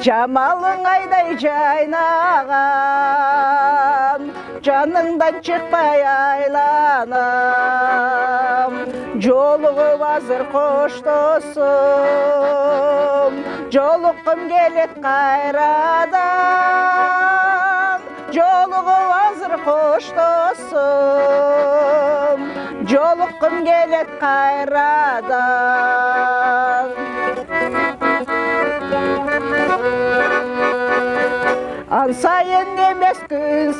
Жамалың айдай жайнаған, жаныңдан шықпай айланам. Жолығып азыр қоштосым, жолыққым келет қайрадан. Жолығып азыр қоштосым, жолыққым келет қайрадан. Ан сайын емес күн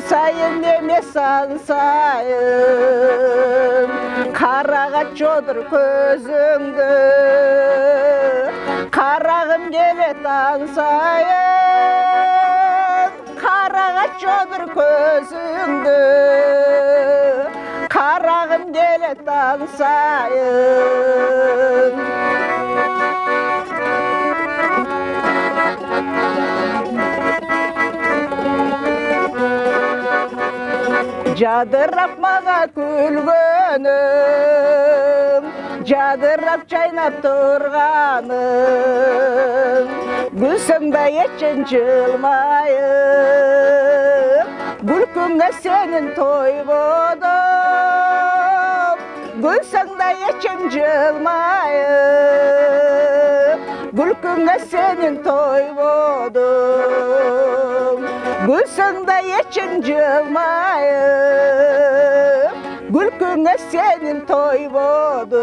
сайын емес ан сайын. Қарағат жодыр көзіңді, қарағым келет ан сайын. Қарағат жодыр көзіңді, қарағым келет ан сайын. Жадырап маға күлгенің, жадырап жайнап тұрғаның. Күлсіңді етшін жылмайып, күлкіңе сенің той бодым. Күлсіңді етшін жылмайып, күлкіңе сенің той бодым. Күлсіңді етшін жылмайып, күлкіңе сенің той бодым.